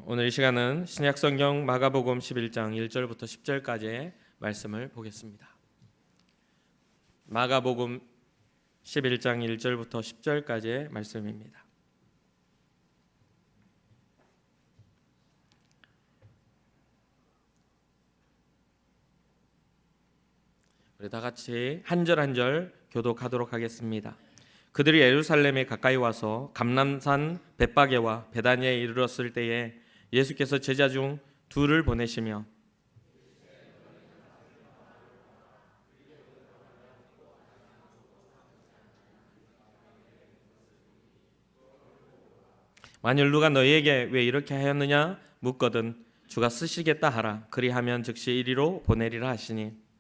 오늘 이 시간은 신약성경 마가복음 11장 1절부터 10절까지의 말씀을 보겠습니다. 마가복음 11장 1절부터 10절까지의 말씀입니다. 우리 다 같이 한 절 한 절 교독하도록 하겠습니다. 그들이 예루살렘에 가까이 와서 감람산 벳바게와 베다니에 이르렀을 때에 예수께서 제자 중 둘을 보내시며 만일 누가 너희에게 왜 이렇게 하였느냐 묻거든 주가 쓰시겠다 하라. 그리하면 즉시 이리로 보내리라 하시니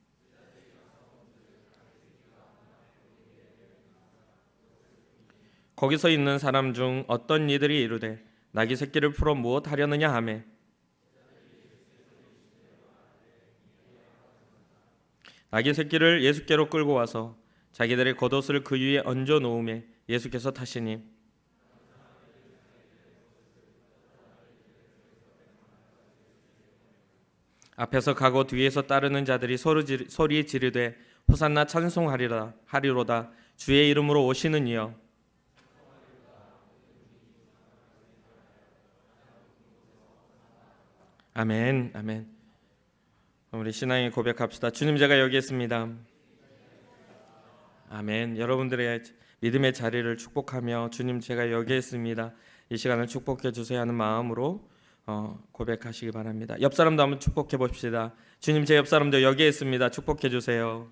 거기서 있는 사람 중 어떤 이들이 이르되 나귀 새끼를 풀어 무엇 하려느냐 하매 나귀 새끼를 예수께로 끌고 와서 자기들의 겉옷을 그 위에 얹어 놓음에 예수께서 타시니 앞에서 가고 뒤에서 따르는 자들이 소리 지르되 호산나 찬송하리로다 주의 이름으로 오시는 이여 아멘. 아멘. 우리 신앙의 고백합시다. 주님, 제가 여기 있습니다. 아멘. 여러분들의 믿음의 자리를 축복하며 주님, 제가 여기 있습니다. 이 시간을 축복해 주세요 하는 마음으로 고백하시기 바랍니다. 옆 사람도 한번 축복해 봅시다. 주님, 제 옆 사람도 여기에 있습니다. 축복해 주세요.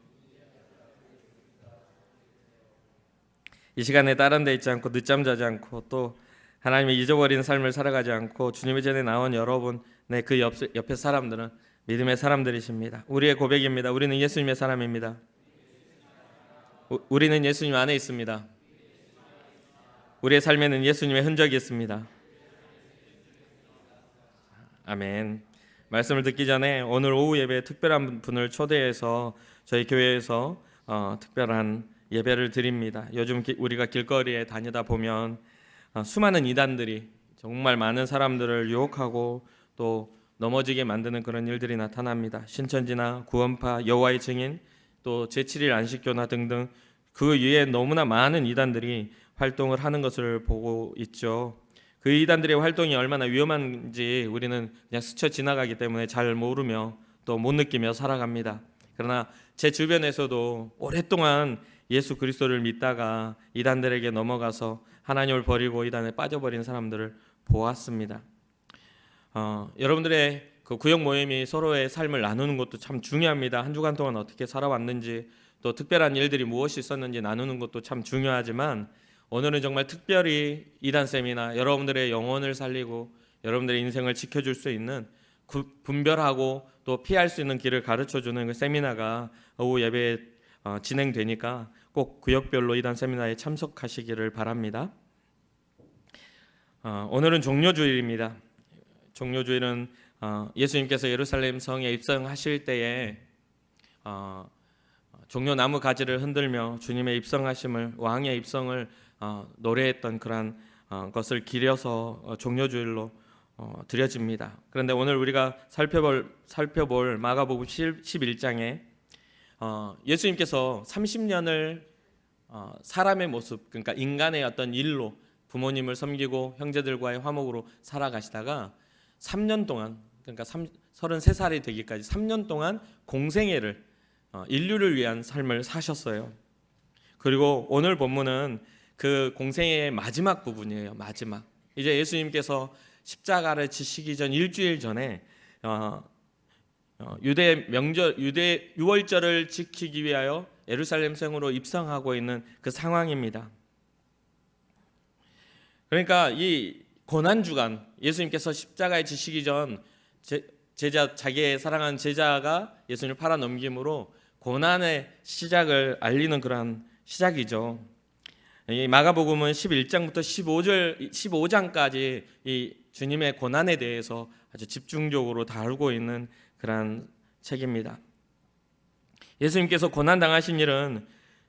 이 시간에 다른 데 있지 않고 늦잠 자지 않고 또 하나님의 잊어버린 삶을 살아가지 않고 주님의 전에 나온 여러분, 그 옆에 사람들은 믿음의 사람들이십니다. 우리의 고백입니다. 우리는 예수님의 사람입니다. 우리는 예수님 안에 있습니다. 우리의 삶에는 예수님의 흔적이 있습니다. 아멘. 말씀을 듣기 전에 오늘 오후 예배에 특별한 분을 초대해서 저희 교회에서 특별한 예배를 드립니다. 요즘 우리가 길거리에 다니다 보면 수많은 이단들이 정말 많은 사람들을 유혹하고 또 넘어지게 만드는 그런 일들이 나타납니다. 신천지나 구원파, 여호와의 증인, 또 제7일 안식교나 등등 그 위에 너무나 많은 이단들이 활동을 하는 것을 보고 있죠. 그 이단들의 활동이 얼마나 위험한지 우리는 그냥 스쳐 지나가기 때문에 잘 모르며 또 못 느끼며 살아갑니다. 그러나 제 주변에서도 오랫동안 예수 그리스도를 믿다가 이단들에게 넘어가서 하나님을 버리고 이단에 빠져버린 사람들을 보았습니다. 여러분들의 그 구역 모임이 서로의 삶을 나누는 것도 참 중요합니다. 한 주간 동안 어떻게 살아왔는지 또 특별한 일들이 무엇이 있었는지 나누는 것도 참 중요하지만 오늘은 정말 특별히 이단쌤이나 여러분들의 영혼을 살리고 여러분들의 인생을 지켜줄 수 있는 분별하고 또 피할 수 있는 길을 가르쳐주는 그 세미나가 오후 예배에 진행되니까 꼭 구역별로 이단 세미나에 참석하시기를 바랍니다. 오늘은 종료주일입니다. 종료주일은 예수님께서 예루살렘 성에 입성하실 때에 종려나무 가지를 흔들며 주님의 입성하심을 왕의 입성을 노래했던 그러한 것을 기려서 종료주일로 드려집니다. 그런데 오늘 우리가 살펴볼 마가복음 11장에 예수님께서 30년을 사람의 모습, 그러니까 인간의 어떤 일로 부모님을 섬기고 형제들과의 화목으로 살아가시다가 3년 동안, 그러니까 33살이 되기까지 3년 동안 공생애를 인류를 위한 삶을 사셨어요. 그리고 오늘 본문은 그 공생애의 마지막 부분이에요. 마지막. 이제 예수님께서 십자가를 지시기 전 일주일 전에 유대 유월절을 지키기 위하여 예루살렘 성으로 입성하고 있는 그 상황입니다. 그러니까 이 고난주간, 예수님께서 십자가에 지시기 전 자기의 사랑하는 제자가 예수님을 팔아 넘김으로 고난의 시작을 알리는 그러한 시작이죠. 이 마가복음은 11장부터 15장까지 이 주님의 고난에 대해서 아주 집중적으로 다루고 있는 그러한 책입니다. 예수님께서 고난 당하신 일은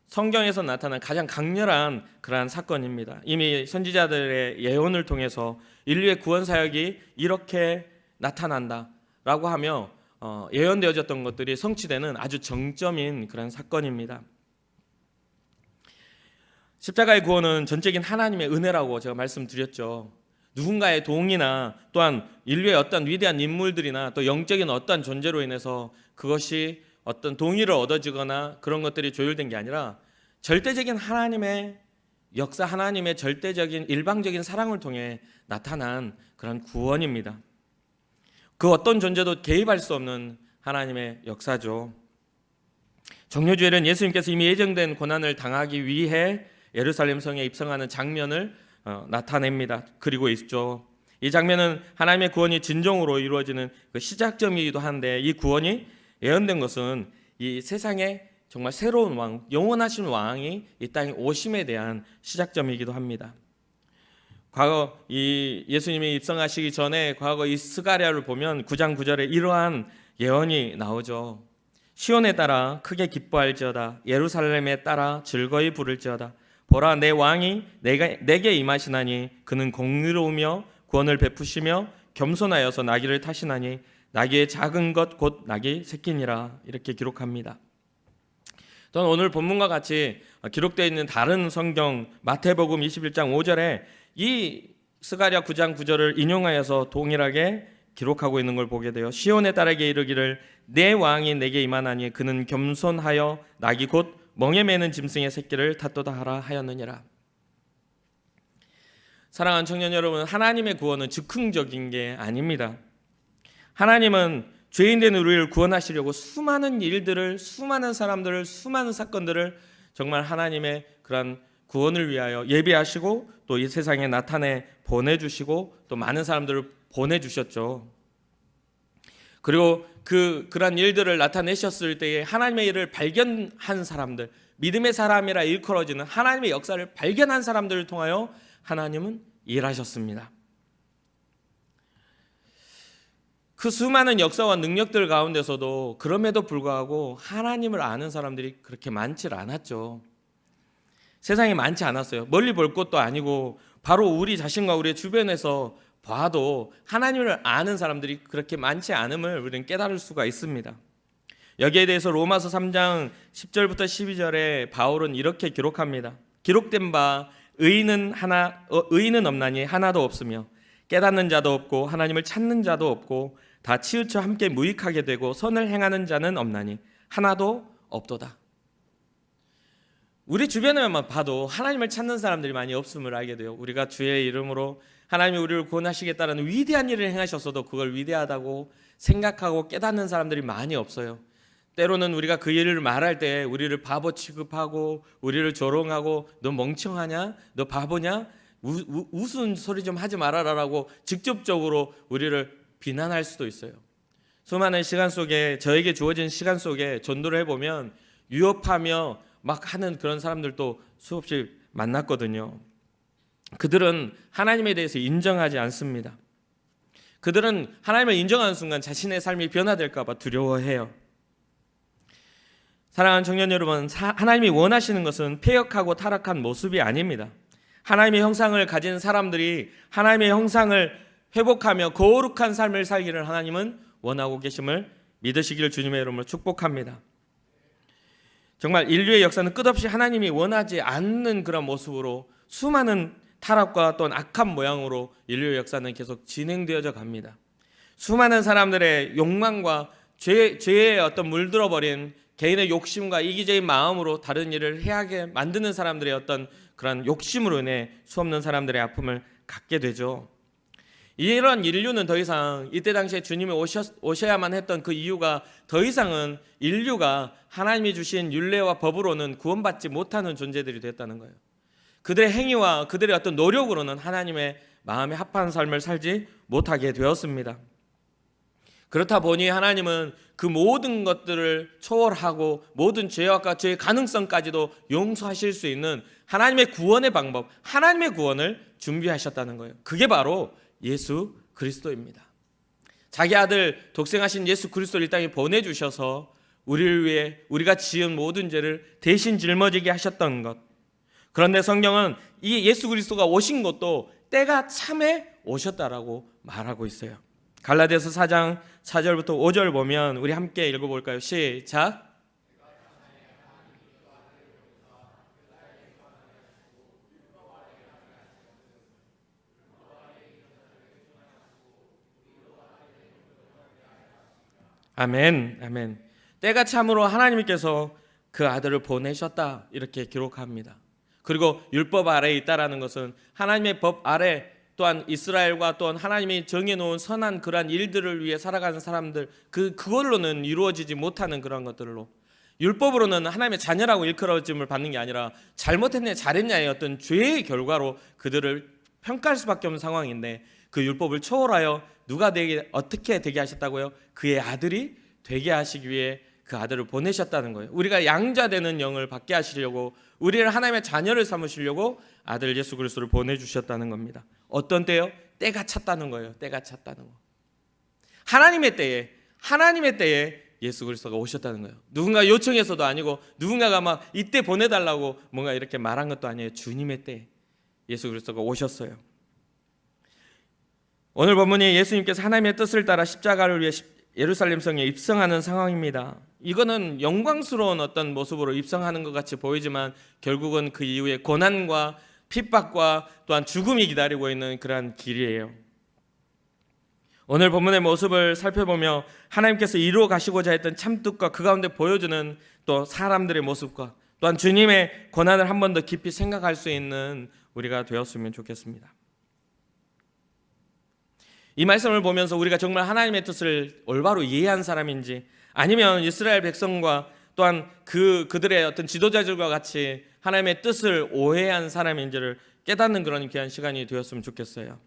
성경에서 나타난 가장 강렬한 그러한 사건입니다. 이미 선지자들의 예언을 통해서 인류의 구원 사역이 이렇게 나타난다라고 하며 예언되어졌던 것들이 성취되는 아주 정점인 그런 사건입니다. 십자가의 구원은 전적인 하나님의 은혜라고 제가 말씀드렸죠. 누군가의 도움이나 또한 인류의 어떤 위대한 인물들이나 또 영적인 어떤 존재로 인해서 그것이 어떤 동의를 얻어지거나 그런 것들이 조율된 게 아니라 절대적인 하나님의 역사, 하나님의 절대적인 일방적인 사랑을 통해 나타난 그런 구원입니다. 그 어떤 존재도 개입할 수 없는 하나님의 역사죠. 정료주일은 예수님께서 이미 예정된 고난을 당하기 위해 예루살렘 성에 입성하는 장면을 나타냅니다. 그리고 있죠. 이 장면은 하나님의 구원이 진정으로 이루어지는 그 시작점이기도 한데, 이 구원이 예언된 것은 이 세상에 정말 새로운 왕, 영원하신 왕이 이 땅에 오심에 대한 시작점이기도 합니다. 과거 이 예수님이 입성하시기 전에 과거 이 스가랴를 보면 9장 9절에 이러한 예언이 나오죠. 시온에 따라 크게 기뻐할지어다. 예루살렘에 따라 즐거이 부를지어다. 보라, 내 왕이 내게 임하시나니 그는 공의로우며 구원을 베푸시며 겸손하여서 나귀를 타시나니 나귀의 작은 것 곧 나귀 새끼니라. 이렇게 기록합니다. 또는 오늘 본문과 같이 기록되어 있는 다른 성경 마태복음 21장 5절에 이 스가랴 9장 9절을 인용하여서 동일하게 기록하고 있는 걸 보게 돼요. 시온의 딸에게 이르기를 내 왕이 내게 임하나니 그는 겸손하여 나귀 곧 멍에 매는 짐승의 새끼를 탓도다 하라 하였느니라. 사랑하는 청년 여러분, 하나님의 구원은 즉흥적인 게 아닙니다. 하나님은 죄인된 우리를 구원하시려고 수많은 일들을, 수많은 사람들을, 수많은 사건들을 정말 하나님의 그런 구원을 위하여 예비하시고 또 이 세상에 나타내 보내주시고 또 많은 사람들을 보내주셨죠. 그리고 그런 일들을 나타내셨을 때에 하나님의 일을 발견한 사람들, 믿음의 사람이라 일컬어지는 하나님의 역사를 발견한 사람들을 통하여 하나님은 일하셨습니다. 그 수많은 역사와 능력들 가운데서도 그럼에도 불구하고 하나님을 아는 사람들이 그렇게 많지 않았죠. 세상에 많지 않았어요. 멀리 볼 것도 아니고 바로 우리 자신과 우리의 주변에서 봐도 하나님을 아는 사람들이 그렇게 많지 않음을 우리는 깨달을 수가 있습니다. 여기에 대해서 로마서 3장 10절부터 12절에 바울은 이렇게 기록합니다. 기록된 바 의인은 없나니 하나도 없으며 깨닫는 자도 없고 하나님을 찾는 자도 없고 다 치우쳐 함께 무익하게 되고 선을 행하는 자는 없나니 하나도 없도다. 우리 주변에만 봐도 하나님을 찾는 사람들이 많이 없음을 알게 돼요. 우리가 주의 이름으로 하나님이 우리를 구원하시겠다는 위대한 일을 행하셨어도 그걸 위대하다고 생각하고 깨닫는 사람들이 많이 없어요. 때로는 우리가 그 일을 말할 때 우리를 바보 취급하고 우리를 조롱하고 너 멍청하냐? 너 바보냐? 우스운 소리 좀 하지 말아라라고 직접적으로 우리를 비난할 수도 있어요. 수많은 시간 속에, 저에게 주어진 시간 속에 전도를 해보면 유업하며 막 하는 그런 사람들도 수없이 만났거든요. 그들은 하나님에 대해서 인정하지 않습니다. 그들은 하나님을 인정하는 순간 자신의 삶이 변화될까 봐 두려워해요. 사랑하는 청년 여러분, 하나님이 원하시는 것은 패역하고 타락한 모습이 아닙니다. 하나님의 형상을 가진 사람들이 하나님의 형상을 회복하며 거룩한 삶을 살기를 하나님은 원하고 계심을 믿으시기를 주님의 이름으로 축복합니다. 정말 인류의 역사는 끝없이 하나님이 원하지 않는 그런 모습으로 수많은 타락과 또는 악한 모양으로 인류의 역사는 계속 진행되어져 갑니다. 수많은 사람들의 욕망과 죄에 어떤 물들어버린 개인의 욕심과 이기적인 마음으로 다른 일을 해하게 만드는 사람들의 어떤 그런 욕심으로 인해 수없는 사람들의 아픔을 갖게 되죠. 이런 인류는 더 이상 이때 당시에 주님이 오셔야만 했던 그 이유가 더 이상은 인류가 하나님이 주신 율례와 법으로는 구원받지 못하는 존재들이 됐다는 거예요. 그들의 행위와 그들의 어떤 노력으로는 하나님의 마음에 합한 삶을 살지 못하게 되었습니다. 그렇다 보니 하나님은 그 모든 것들을 초월하고 모든 죄악과 죄의 가능성까지도 용서하실 수 있는 하나님의 구원의 방법, 하나님의 구원을 준비하셨다는 거예요. 그게 바로 예수 그리스도입니다. 자기 아들 독생하신 예수 그리스도를 이 땅에 보내주셔서 우리를 위해 우리가 지은 모든 죄를 대신 짊어지게 하셨던 것. 그런데 성경은 이 예수 그리스도가 오신 것도 때가 참에 오셨다라고 말하고 있어요. 갈라디아서 4장 4절부터 5절 보면 우리 함께 읽어볼까요? 시작. 아멘, 아멘. 때가 참으로 하나님께서 그 아들을 보내셨다 이렇게 기록합니다. 그리고 율법 아래에 있다라는 것은 하나님의 법 아래 또한 이스라엘과 또한 하나님이 정해놓은 선한 그러한 일들을 위해 살아가는 사람들 그걸로는 이루어지지 못하는 그런 것들로 율법으로는 하나님의 자녀라고 일컬어짐을 받는 게 아니라 잘못했냐 잘했냐의 어떤 죄의 결과로 그들을 평가할 수밖에 없는 상황인데 그 율법을 초월하여 누가 어떻게 되게 하셨다고요? 그의 아들이 되게 하시기 위해 그 아들을 보내셨다는 거예요. 우리가 양자되는 영을 받게 하시려고 우리를 하나님의 자녀를 삼으시려고 아들 예수 그리스도를 보내주셨다는 겁니다. 어떤 때요? 때가 찼다는 거예요. 때가 찼다는 거. 하나님의 때에 예수 그리스도가 오셨다는 거예요. 누군가 요청해서도 아니고 누군가가 막 이때 보내달라고 뭔가 이렇게 말한 것도 아니에요. 주님의 때에 예수 그리스도가 오셨어요. 오늘 본문이 예수님께서 하나님의 뜻을 따라 십자가를 위해 예루살렘 성에 입성하는 상황입니다. 이거는 영광스러운 어떤 모습으로 입성하는 것 같이 보이지만 결국은 그 이후에 고난과 핍박과 또한 죽음이 기다리고 있는 그러한 길이에요. 오늘 본문의 모습을 살펴보며 하나님께서 이루어 가시고자 했던 참뜻과 그 가운데 보여주는 또 사람들의 모습과 또한 주님의 고난을 한 번 더 깊이 생각할 수 있는 우리가 되었으면 좋겠습니다. 이 말씀을 보면서 우리가 정말 하나님의 뜻을 올바로 이해한 사람인지 아니면 이스라엘 백성과 또한 그들의 어떤 지도자들과 같이 하나님의 뜻을 오해한 사람인지를 깨닫는 그런 귀한 시간이 되었으면 좋겠어요.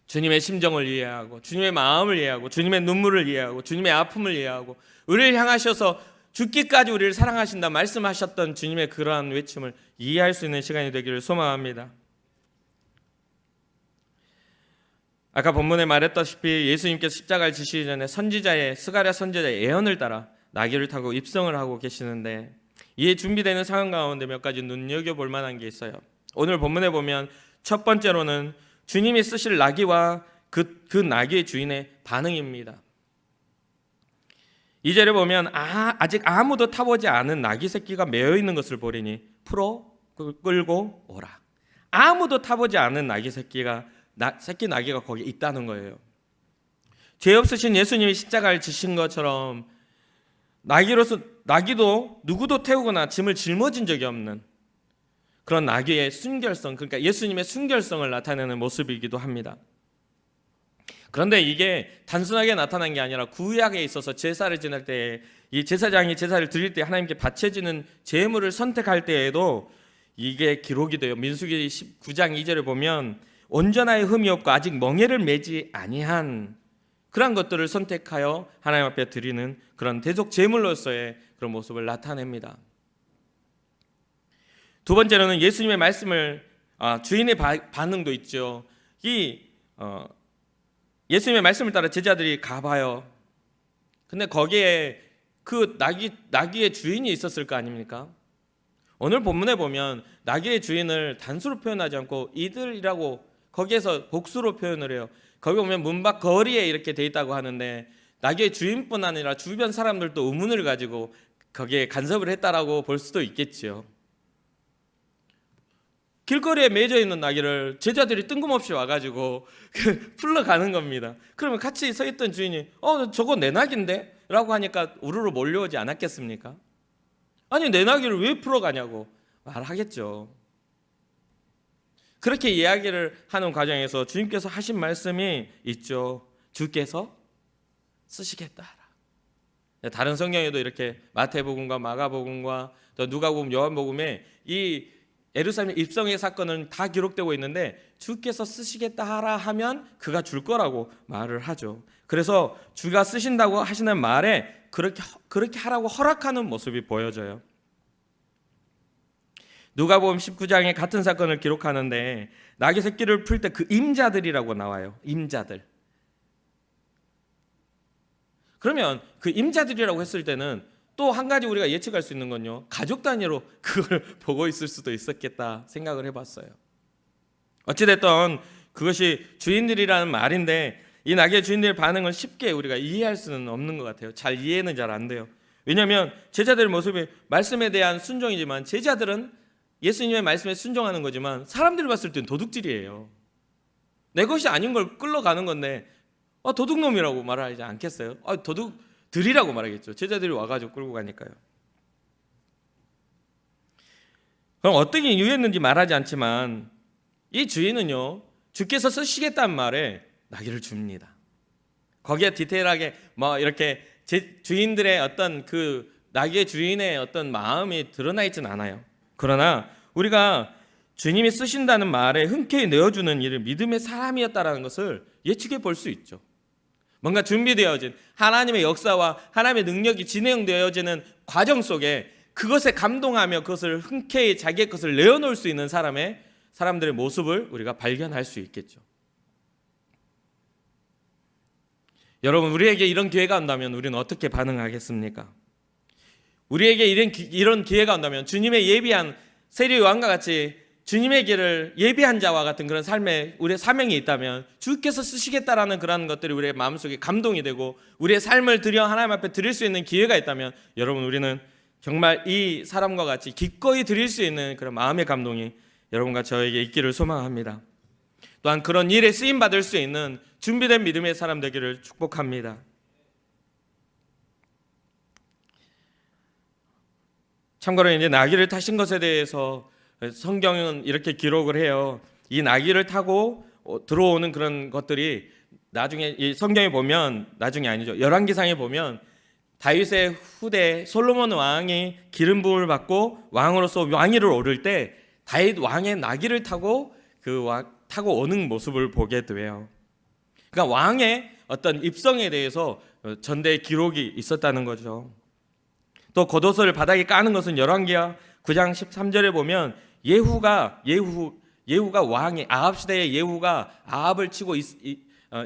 주님의 심정을 이해하고 주님의 마음을 이해하고 주님의 눈물을 이해하고 주님의 아픔을 이해하고 우리를 향하셔서 죽기까지 우리를 사랑하신다 말씀하셨던 주님의 그러한 외침을 이해할 수 있는 시간이 되기를 소망합니다. 아까 본문에 말했다시피 예수님께서 십자가를 지시기 전에 선지자의 스가랴 선지자의 예언을 따라 나귀를 타고 입성을 하고 계시는데 이에 준비되는 상황 가운데 몇 가지 눈여겨볼 만한 게 있어요. 오늘 본문에 보면 첫 번째로는 주님이 쓰실 나귀와 그 나귀의 주인의 반응입니다. 2절에 보면 아직 아무도 타보지 않은 나귀 새끼가 매여 있는 것을 보리니 풀어 끌고 오라. 아무도 타보지 않은 나귀 새끼 나귀가 거기 있다는 거예요. 죄 없으신 예수님이 십자가를 지신 것처럼 나귀도 누구도 태우거나 짐을 짊어진 적이 없는 그런 나귀의 순결성, 그러니까 예수님의 순결성을 나타내는 모습이기도 합니다. 그런데 이게 단순하게 나타난 게 아니라 구약에 있어서 제사를 지낼 때 이 제사장이 제사를 드릴 때 하나님께 바쳐지는 제물을 선택할 때에도 이게 기록이 돼요. 민수기 19장 2절을 보면 온전하여 흠이 없고 아직 멍에를 매지 아니한 그런 것들을 선택하여 하나님 앞에 드리는 그런 대속 제물로서의 그런 모습을 나타냅니다. 두 번째로는 예수님의 말씀을 주인의 반응도 있죠. 예수님의 말씀을 따라 제자들이 가봐요. 근데 거기에 그 나귀의 주인이 있었을 거 아닙니까? 오늘 본문에 보면 나귀의 주인을 단수로 표현하지 않고 이들이라고 거기에서 복수로 표현을 해요. 거기 보면 문 밖 거리에 이렇게 돼 있다고 하는데 나귀의 주인뿐 아니라 주변 사람들도 의문을 가지고 거기에 간섭을 했다라고 볼 수도 있겠지요. 길거리에 매져 있는 나귀를 제자들이 뜬금없이 와가지고 풀러가는 겁니다. 그러면 같이 서 있던 주인이 저거 내 나귀인데? 라고 하니까 우르르 몰려오지 않았겠습니까? 아니 내 나귀를 왜 풀어가냐고 말하겠죠. 그렇게 이야기를 하는 과정에서 주님께서 하신 말씀이 있죠. 주께서 쓰시겠다. 다른 성경에도 이렇게 마태복음과 마가복음과 또 누가복음, 요한복음에 이 예루살렘 입성의 사건은 다 기록되고 있는데 주께서 쓰시겠다 하라 하면 그가 줄 거라고 말을 하죠. 그래서 주가 쓰신다고 하시는 말에 그렇게 하라고 허락하는 모습이 보여져요. 누가복음 19장에 같은 사건을 기록하는데 나귀 새끼를 풀 때 그 임자들이라고 나와요. 임자들. 그러면 그 임자들이라고 했을 때는 또 한 가지 우리가 예측할 수 있는 건요, 가족 단위로 그걸 보고 있을 수도 있었겠다 생각을 해봤어요. 어찌됐든 그것이 주인들이라는 말인데 이 나귀의 주인들의 반응을 쉽게 우리가 이해할 수는 없는 것 같아요. 잘 이해는 잘 안 돼요. 왜냐하면 제자들의 모습이 말씀에 대한 순종이지만, 제자들은 예수님의 말씀에 순종하는 거지만 사람들이 봤을 땐 도둑질이에요. 내 것이 아닌 걸 끌러가는 건데 도둑놈이라고 말하지 않겠어요? 도둑들이라고 말하겠죠. 제자들이 와가지고 끌고 가니까요. 그럼 어떻게 이유했는지 말하지 않지만 이 주인은요, 주께서 쓰시겠다는 말에 나귀를 줍니다. 거기에 디테일하게 이렇게 주인들의 어떤 그 나귀의 주인의 어떤 마음이 드러나 있지는 않아요. 그러나 우리가 주님이 쓰신다는 말에 흔쾌히 내어주는 이를 믿음의 사람이었다라는 것을 예측해 볼 수 있죠. 뭔가 준비되어진 하나님의 역사와 하나님의 능력이 진행되어지는 과정 속에 그것에 감동하며 그것을 흔쾌히 자기의 것을 내어놓을 수 있는 사람들의 모습을 우리가 발견할 수 있겠죠. 여러분, 우리에게 이런 기회가 온다면 우리는 어떻게 반응하겠습니까? 우리에게 이런 기회가 온다면 주님의 예비한 세례 요한과 같이 주님의 길을 예비한 자와 같은 그런 삶에 우리의 사명이 있다면, 주께서 쓰시겠다라는 그런 것들이 우리의 마음속에 감동이 되고 우리의 삶을 하나님 앞에 드릴 수 있는 기회가 있다면, 여러분, 우리는 정말 이 사람과 같이 기꺼이 드릴 수 있는 그런 마음의 감동이 여러분과 저에게 있기를 소망합니다. 또한 그런 일에 쓰임받을 수 있는 준비된 믿음의 사람 되기를 축복합니다. 참고로 이제 나귀를 타신 것에 대해서 성경은 이렇게 기록을 해요. 이 나귀를 타고 들어오는 그런 것들이 나중에 이 성경에 보면, 나중에 아니죠, 열왕기상에 보면 다윗의 후대 솔로몬 왕이 기름 부음을 받고 왕으로서 왕위를 오를 때 다윗 왕의 나귀를 타고 타고 오는 모습을 보게 돼요. 그러니까 왕의 어떤 입성에 대해서 전대 기록이 있었다는 거죠. 또 겉옷을 바닥에 까는 것은 열왕기하 9장 13절에 보면 예후가 왕이, 아합 시대의 예후가 아합을 치고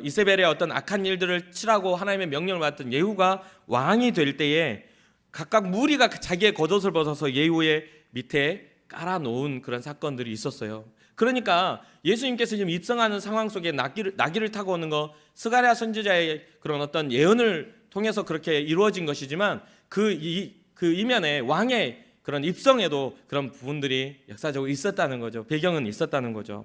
이세벨의 어떤 악한 일들을 치라고 하나님의 명령을 받던 예후가 왕이 될 때에 각각 무리가 자기의 겉옷을 벗어서 예후의 밑에 깔아놓은 그런 사건들이 있었어요. 그러니까 예수님께서 지금 입성하는 상황 속에 나귀를 타고 오는 거, 스가랴 선지자의 그런 어떤 예언을 통해서 그렇게 이루어진 것이지만 그 이면에 왕의 그런 입성에도 그런 부분들이 역사적으로 있었다는 거죠. 배경은 있었다는 거죠.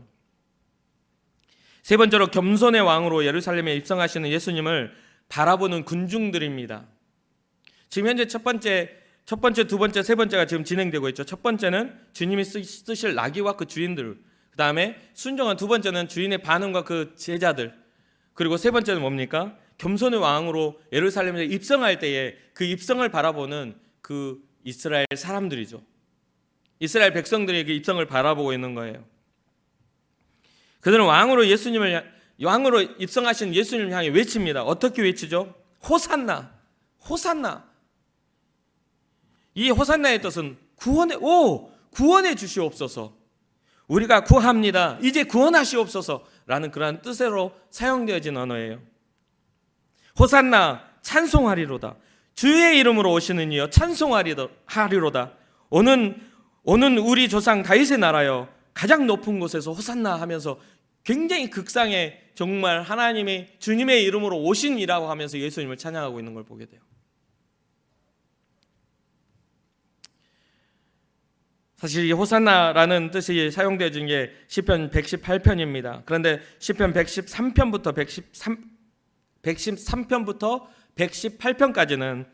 세 번째로 겸손의 왕으로 예루살렘에 입성하시는 예수님을 바라보는 군중들입니다. 지금 현재 첫 번째, 두 번째, 세 번째가 지금 진행되고 있죠. 첫 번째는 주님이 쓰실 나귀와 그 주인들, 그 다음에 순종한 두 번째는 주인의 반응과 그 제자들, 그리고 세 번째는 뭡니까? 겸손의 왕으로 예루살렘에 입성할 때에 그 입성을 바라보는 그 이스라엘 사람들이죠. 이스라엘 백성들이 그 입성을 바라보고 있는 거예요. 그들은 왕으로 입성하신 예수님을 향해 외칩니다. 어떻게 외치죠? 호산나, 호산나. 이 호산나의 뜻은 구원해 주시옵소서, 우리가 구합니다, 이제 구원하시옵소서라는 그러한 뜻으로 사용되어진 언어예요. 호산나, 찬송하리로다, 주의 이름으로 오시는 이여 찬송하리로다, 오는 우리 조상 다윗의 나라여 가장 높은 곳에서 호산나 하면서 굉장히 극상의 정말 하나님의 주님의 이름으로 오신이라고 하면서 예수님을 찬양하고 있는 걸 보게 돼요. 사실 이 호산나라는 뜻이 사용되어진 게 시편 118편입니다. 그런데 시편 113편부터 118편까지는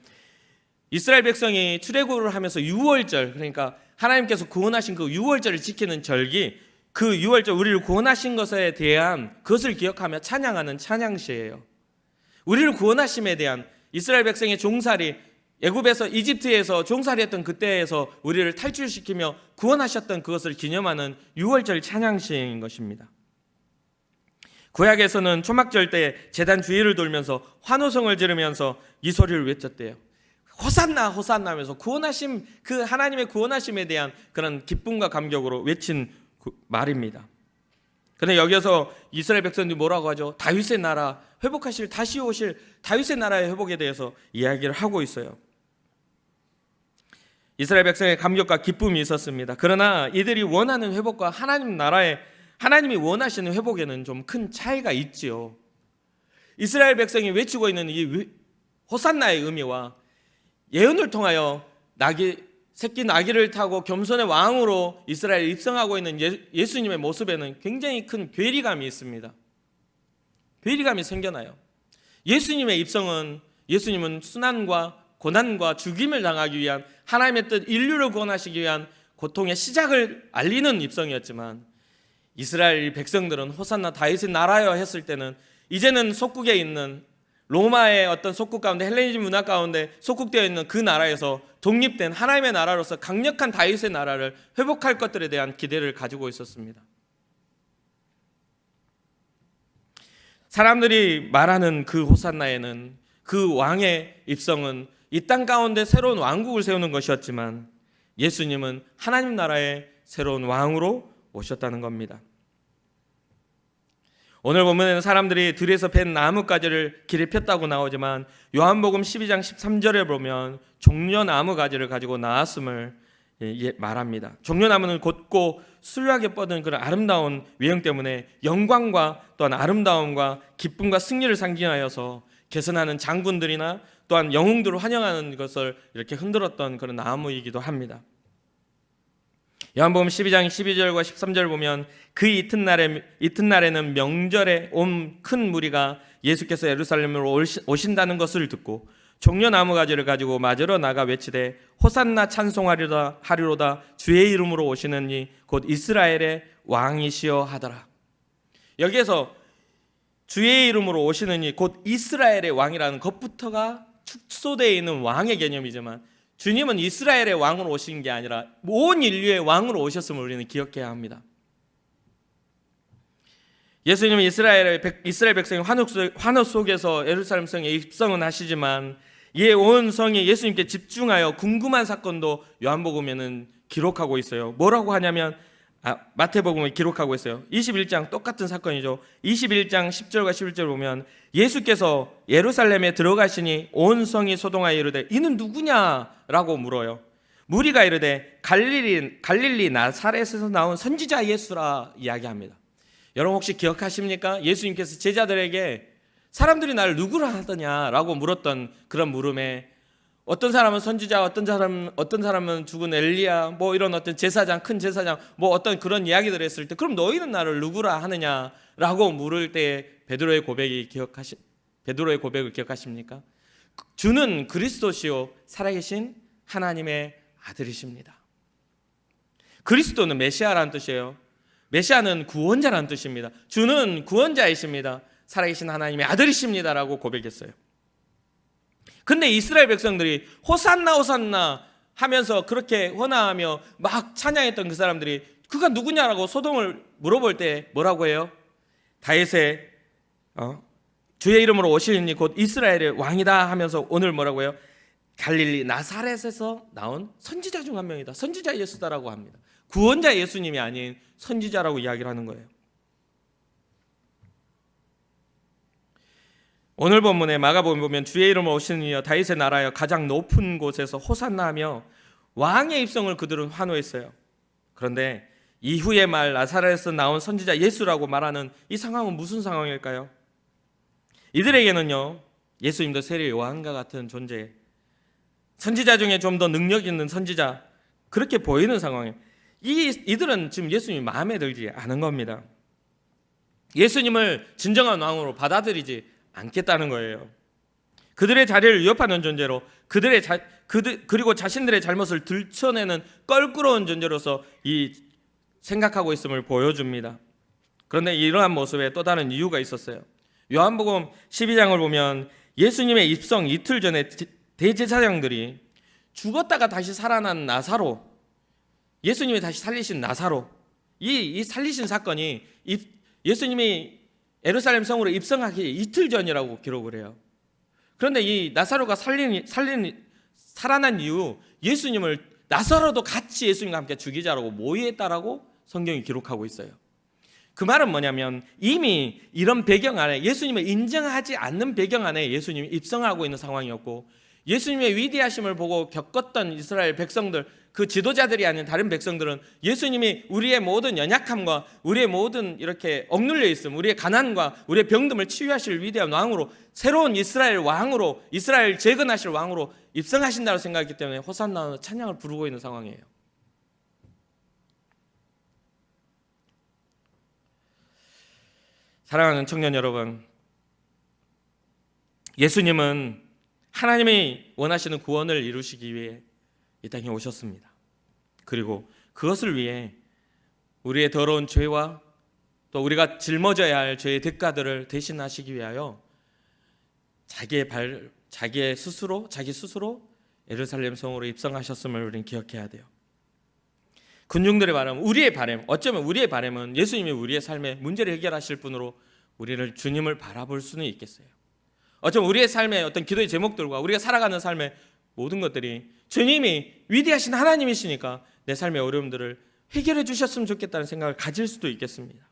이스라엘 백성이 출애굽을 하면서 유월절, 그러니까 하나님께서 구원하신 그 유월절을 지키는 절기, 그 유월절 우리를 구원하신 것에 대한 그것을 기억하며 찬양하는 찬양시예요. 우리를 구원하심에 대한 이스라엘 백성의 종살이, 애굽에서 이집트에서 종살이했던 그때에서 우리를 탈출시키며 구원하셨던 그것을 기념하는 유월절 찬양시인 것입니다. 구약에서는 초막절 때 제단 주위를 돌면서 환호성을 지르면서 이 소리를 외쳤대요. 호산나 호산나 하면서 구원하심, 그 하나님의 구원하심에 대한 그런 기쁨과 감격으로 외친 말입니다. 근데 여기서 이스라엘 백성들이 뭐라고 하죠? 다윗의 나라 회복하실, 다시 오실 다윗의 나라의 회복에 대해서 이야기를 하고 있어요. 이스라엘 백성의 감격과 기쁨이 있었습니다. 그러나 이들이 원하는 회복과 하나님 나라의 하나님이 원하시는 회복에는 좀 큰 차이가 있지요. 이스라엘 백성이 외치고 있는 이 호산나의 의미와 예언을 통하여 새끼 나귀를 타고 겸손의 왕으로 이스라엘에 입성하고 있는 예수님의 모습에는 굉장히 큰 괴리감이 있습니다. 괴리감이 생겨나요. 예수님은 순환과 고난과 죽임을 당하기 위한 하나님의 뜻, 인류를 구원하시기 위한 고통의 시작을 알리는 입성이었지만, 이스라엘 백성들은 호산나 다윗의 나라여 했을 때는 이제는 속국에 있는 로마의 어떤 속국 가운데, 헬레니즘 문화 가운데 속국되어 있는 그 나라에서 독립된 하나님의 나라로서 강력한 다윗의 나라를 회복할 것들에 대한 기대를 가지고 있었습니다. 사람들이 말하는 그 호산나에는, 그 왕의 입성은 이 땅 가운데 새로운 왕국을 세우는 것이었지만, 예수님은 하나님 나라의 새로운 왕으로 오셨다는 겁니다. 오늘 본문에는 사람들이 들에서 벤 나뭇가지를 길에 폈다고 나오지만, 요한복음 12장 13절에 보면 종려나무 가지를 가지고 나왔음을 말합니다. 종려나무는 곧고 수려하게 뻗은 그런 아름다운 외형 때문에 영광과 또한 아름다움과 기쁨과 승리를 상징하여서 개선하는 장군들이나 또한 영웅들을 환영하는 것을 이렇게 흔들었던 그런 나무이기도 합니다. 요한복음 12장 12절과 13절 보면 그 이튿날에는 명절에 온 큰 무리가 예수께서 예루살렘으로 오신다는 것을 듣고 종려나무 가지를 가지고 맞으러 나가 외치되 호산나 찬송하리로다 주의 이름으로 오시는 이 곧 이스라엘의 왕이시여 하더라. 여기에서 주의 이름으로 오시는 이 곧 이스라엘의 왕이라는 것부터가 축소되어 있는 왕의 개념이지만, 주님은 이스라엘의 왕으로 오신 게 아니라 온 인류의 왕으로 오셨음을 우리는 기억해야 합니다. 예수님은 이스라엘 백성이 환호 속에서 예루살렘 성에 입성은 하시지만, 이에 온 성이 예수님께 집중하여 궁금한 사건도 요한복음에는 기록하고 있어요. 뭐라고 하냐면 마태복음에 기록하고 있어요. 21장 똑같은 사건이죠. 21장 10절과 11절 보면 예수께서 예루살렘에 들어가시니 온 성이 소동하여 이르되 이는 누구냐라고 물어요. 무리가 이르되 갈릴리 나사렛에서 나온 선지자 예수라 이야기합니다. 여러분 혹시 기억하십니까? 예수님께서 제자들에게 사람들이 나를 누구라 하더냐라고 물었던 그런 물음에, 어떤 사람은 선지자, 어떤 사람은 죽은 엘리야, 뭐 이런 어떤 제사장, 큰 제사장, 뭐 어떤 그런 이야기들을 했을 때, 그럼 너희는 나를 누구라 하느냐라고 물을 때 베드로의 고백을 기억하십니까? 주는 그리스도시요 살아계신 하나님의 아들이십니다. 그리스도는 메시아라는 뜻이에요. 메시아는 구원자라는 뜻입니다. 주는 구원자이십니다. 살아계신 하나님의 아들이십니다라고 고백했어요. 근데 이스라엘 백성들이 호산나 호산나 하면서 그렇게 헌화하며 막 찬양했던 그 사람들이 그가 누구냐라고 소동을 물어볼 때 뭐라고 해요? 다윗의 주의 이름으로 오시니 곧 이스라엘의 왕이다 하면서 오늘 뭐라고 해요? 갈릴리 나사렛에서 나온 선지자 중 한 명이다. 선지자 예수다라고 합니다. 구원자 예수님이 아닌 선지자라고 이야기를 하는 거예요. 오늘 본문에 마가복음 보면 주의 이름으로 오시는 이여 다윗의 나라여 가장 높은 곳에서 호산나하며 왕의 입성을 그들은 환호했어요. 그런데 이후의 말 나사렛에서 나온 선지자 예수라고 말하는 이 상황은 무슨 상황일까요? 이들에게는요, 예수님도 세례 요한과 같은 존재, 선지자 중에 좀 더 능력 있는 선지자, 그렇게 보이는 상황이에요. 이들은 지금 예수님이 마음에 들지 않은 겁니다. 예수님을 진정한 왕으로 받아들이지 않겠다는 거예요. 그들의 자리를 위협하는 존재로, 그리고 자신들의 잘못을 들춰내는 껄끄러운 존재로서 생각하고 있음을 보여줍니다. 그런데 이러한 모습에 또 다른 이유가 있었어요. 요한복음 12장을 보면 예수님의 입성 이틀 전에 대제사장들이 죽었다가 다시 살아난 나사로, 예수님이 다시 살리신 나사로, 이 살리신 사건이 예수님이 예루살렘 성으로 입성하기 이틀 전이라고 기록을 해요. 그런데 이 나사로가 살아난 이후 예수님을 나사로도 같이 예수님과 함께 죽이자라고 모의했다라고 성경이 기록하고 있어요. 그 말은 뭐냐면 이미 이런 배경 안에 예수님을 인정하지 않는 배경 안에 예수님이 입성하고 있는 상황이었고, 예수님의 위대하심을 보고 겪었던 이스라엘 백성들, 그 지도자들이 아닌 다른 백성들은 예수님이 우리의 모든 연약함과 우리의 모든 이렇게 억눌려 있음, 우리의 가난과 우리의 병듦을 치유하실 위대한 왕으로, 새로운 이스라엘 왕으로, 이스라엘 재건하실 왕으로 입성하신다고 생각했기 때문에 호산나 찬양을 부르고 있는 상황이에요. 사랑하는 청년 여러분, 예수님은 하나님이 원하시는 구원을 이루시기 위해 이 땅에 오셨습니다. 그리고 그것을 위해 우리의 더러운 죄와 또 우리가 짊어져야 할 죄의 대가들을 대신하시기 위하여 자기 스스로 예루살렘 성으로 입성하셨음을 우리는 기억해야 돼요. 군중들의 바람, 우리의 바람, 어쩌면 우리의 바람은 예수님이 우리의 삶의 문제를 해결하실 분으로 우리를 주님을 바라볼 수는 있겠어요. 어쩌면 우리의 삶의 어떤 기도의 제목들과 우리가 살아가는 삶의 모든 것들이 주님이 위대하신 하나님이시니까 내 삶의 어려움들을 해결해 주셨으면 좋겠다는 생각을 가질 수도 있겠습니다.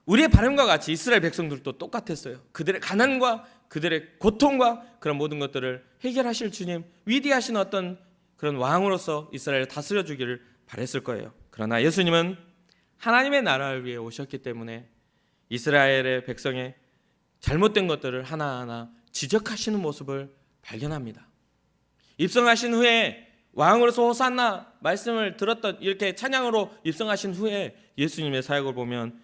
우리의 바람과 같이 이스라엘 백성들도 똑같았어요. 그들의 가난과 그들의 고통과 그런 모든 것들을 해결하실 주님, 위대하신 어떤 그런 왕으로서 이스라엘을 다스려 주기를 바랬을 거예요. 그러나 예수님은 하나님의 나라를 위해 오셨기 때문에 이스라엘의 백성의 잘못된 것들을 하나하나 지적하시는 모습을 발견합니다. 입성하신 후에 왕으로서 호산나 말씀을 들었던, 이렇게 찬양으로 입성하신 후에 예수님의 사역을 보면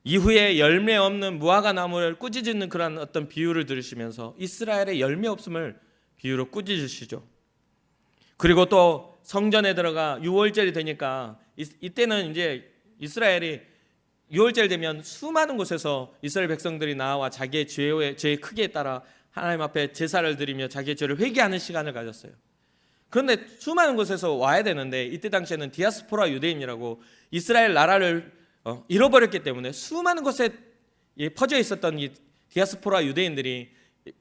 이후에 열매 없는 무화과 나무를 꾸짖는 그런 어떤 비유를 들으시면서 이스라엘의 열매 없음을 비유로 꾸짖으시죠. 그리고 또 성전에 들어가 유월절이 되니까 이때는 이제 이스라엘이 유월절 되면 수많은 곳에서 이스라엘 백성들이 나와 자기의 죄의 크기에 따라 하나님 앞에 제사를 드리며 자기의 죄를 회개하는 시간을 가졌어요. 그런데 수많은 곳에서 와야 되는데 이때 당시에는 디아스포라 유대인이라고 이스라엘 나라를 잃어버렸기 때문에 수많은 곳에 퍼져 있었던 이 디아스포라 유대인들이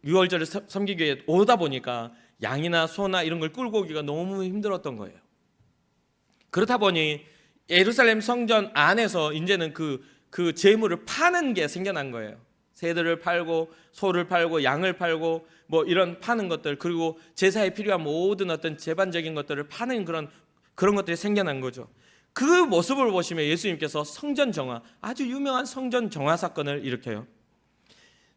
유월절을 섬기기 위해 오다 보니까 양이나 소나 이런 걸 끌고 오기가 너무 힘들었던 거예요. 그렇다 보니 예루살렘 성전 안에서 이제는 그 재물을 파는 게 생겨난 거예요. 새들을 팔고 소를 팔고 양을 팔고 뭐 이런 파는 것들, 그리고 제사에 필요한 모든 어떤 제반적인 것들을 파는 그런 것들이 생겨난 거죠. 그 모습을 보시면 예수님께서 성전 정화, 아주 유명한 성전 정화 사건을 일으켜요.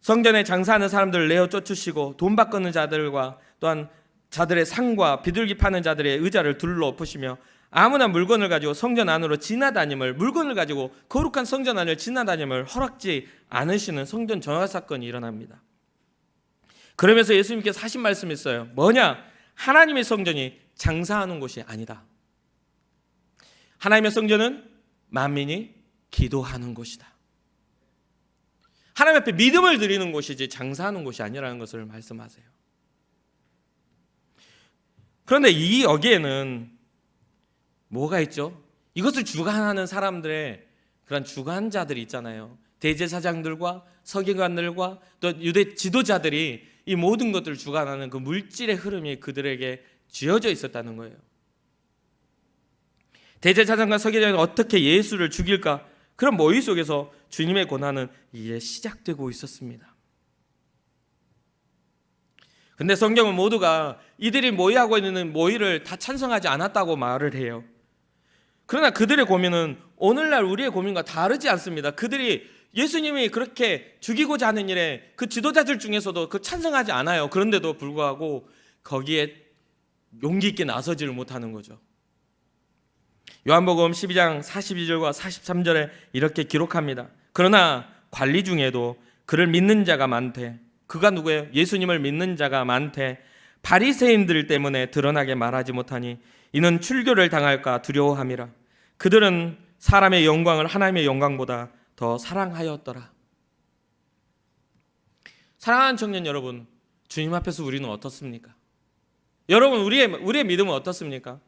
성전에 장사하는 사람들을 내어 쫓으시고 돈 바꾸는 자들과 또한 자들의 상과 비둘기 파는 자들의 의자를 둘러 엎으시며 아무나 물건을 가지고 성전 안으로 지나다님을, 물건을 가지고 거룩한 성전 안을 지나다님을 허락지 않으시는 성전 정화 사건이 일어납니다. 그러면서 예수님께서 하신 말씀이 있어요. 뭐냐? 하나님의 성전이 장사하는 곳이 아니다. 하나님의 성전은 만민이 기도하는 곳이다. 하나님 앞에 믿음을 드리는 곳이지 장사하는 곳이 아니라는 것을 말씀하세요. 그런데 여기에는 뭐가 있죠? 이것을 주관하는 사람들의 그런 주관자들이 있잖아요. 대제사장들과 서기관들과 또 유대 지도자들이 이 모든 것들을 주관하는 그 물질의 흐름이 그들에게 쥐어져 있었다는 거예요. 대제사장과 서기관이 어떻게 예수를 죽일까? 그런 모의 속에서 주님의 고난은 이제 시작되고 있었습니다. 근데 성경은 모두가 이들이 모의하고 있는 모의를 다 찬성하지 않았다고 말을 해요. 그러나 그들의 고민은 오늘날 우리의 고민과 다르지 않습니다. 그들이 예수님이 그렇게 죽이고자 하는 일에 그 지도자들 중에서도 그 찬성하지 않아요. 그런데도 불구하고 거기에 용기 있게 나서지를 못하는 거죠. 요한복음 12장 42절과 43절에 이렇게 기록합니다. 그러나 관리 중에도 그를 믿는 자가 많대. 그가 누구예요? 예수님을 믿는 자가 많대. 바리새인들 때문에 드러나게 말하지 못하니 이는 출교를 당할까 두려워함이라. 그들은 사람의 영광을 하나님의 영광보다 더 사랑하였더라. 사랑하는 청년 여러분, 주님 앞에서 우리는 어떻습니까? 여러분, 우리의 믿음은 어떻습니까?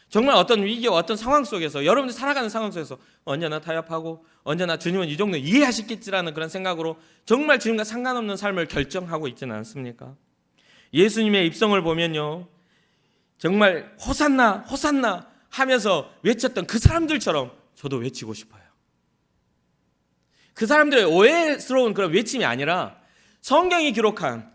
정말 어떤 위기와 어떤 상황 속에서, 여러분들이 살아가는 상황 속에서 언제나 타협하고 언제나 주님은 이 정도 이해하시겠지라는 그런 생각으로 정말 주님과 상관없는 삶을 결정하고 있지는 않습니까? 예수님의 입성을 보면요, 정말 호산나 호산나 하면서 외쳤던 그 사람들처럼 저도 외치고 싶어요. 그 사람들의 오해스러운 그런 외침이 아니라 성경이 기록한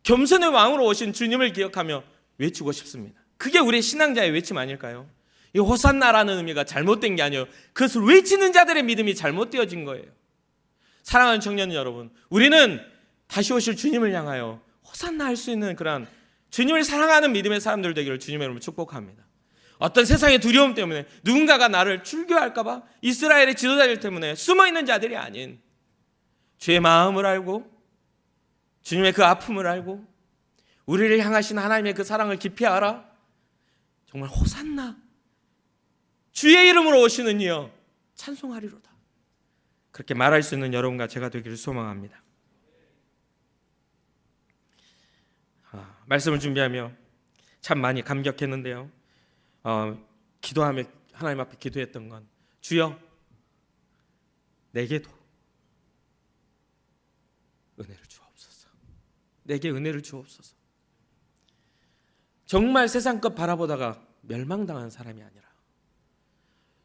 겸손의 왕으로 오신 주님을 기억하며 외치고 싶습니다. 그게 우리 신앙자의 외침 아닐까요? 이 호산나라는 의미가 잘못된 게 아니에요. 그것을 외치는 자들의 믿음이 잘못되어진 거예요. 사랑하는 청년 여러분, 우리는 다시 오실 주님을 향하여 호산나 할 수 있는 그런 주님을 사랑하는 믿음의 사람들 되기를 주님의 이름으로 축복합니다. 어떤 세상의 두려움 때문에 누군가가 나를 출교할까 봐 이스라엘의 지도자들 때문에 숨어있는 자들이 아닌 주의 마음을 알고 주님의 그 아픔을 알고 우리를 향하신 하나님의 그 사랑을 깊이 알아 정말 호산나 주의 이름으로 오시는 이여 찬송하리로다 그렇게 말할 수 있는 여러분과 제가 되기를 소망합니다. 말씀을 준비하며 참 많이 감격했는데요. 기도하며 하나님 앞에 기도했던 건 주여 내게도 은혜를 주옵소서. 내게 은혜를 주옵소서. 정말 세상 것 바라보다가 멸망당한 사람이 아니라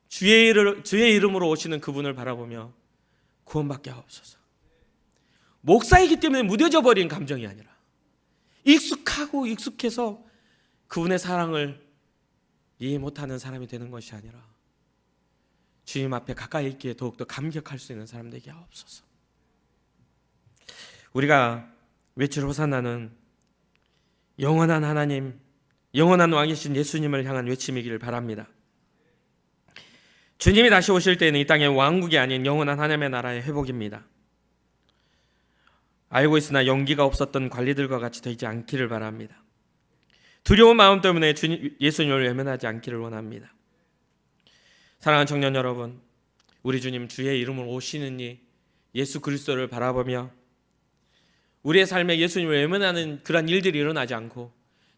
주의 이름으로 오시는 그분을 바라보며 구원받게 하옵소서. 목사이기 때문에 무뎌져 버린 감정이 아니라 익숙해서 그분의 사랑을 이해 못하는 사람이 되는 것이 아니라 주님 앞에 가까이 있기에 더욱더 감격할 수 있는 사람 되게 하옵소서. 우리가 외칠 호산나는 영원한 하나님, 영원한 왕이신 예수님을 향한 외침이기를 바랍니다. 주님이 다시 오실 때는 이 땅의 왕국이 아닌 영원한 하나님의 나라의 회복입니다. 알고 있으나 용기가 없었던 관리들과 같이 되지 않기를 바랍니다. 두려운 마음 때문에 예수님을 외면하지 않기를 원합니다. 사랑하는 청년 여러분, 우리 주님 주의 이름으로 오시는 이 예수 그리스도를 바라보며 우리의 삶에 예수님을 외면하는 그런 일들이 일어나지 않고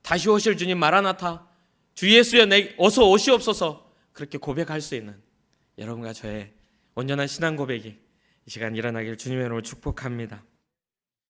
다시 오실 주님 마라나타 주 예수여 어서 오시옵소서 그렇게 고백할 수 있는 여러분과 저의 온전한 신앙 고백이 이 시간 일어나기를 주님의 이름으로 축복합니다.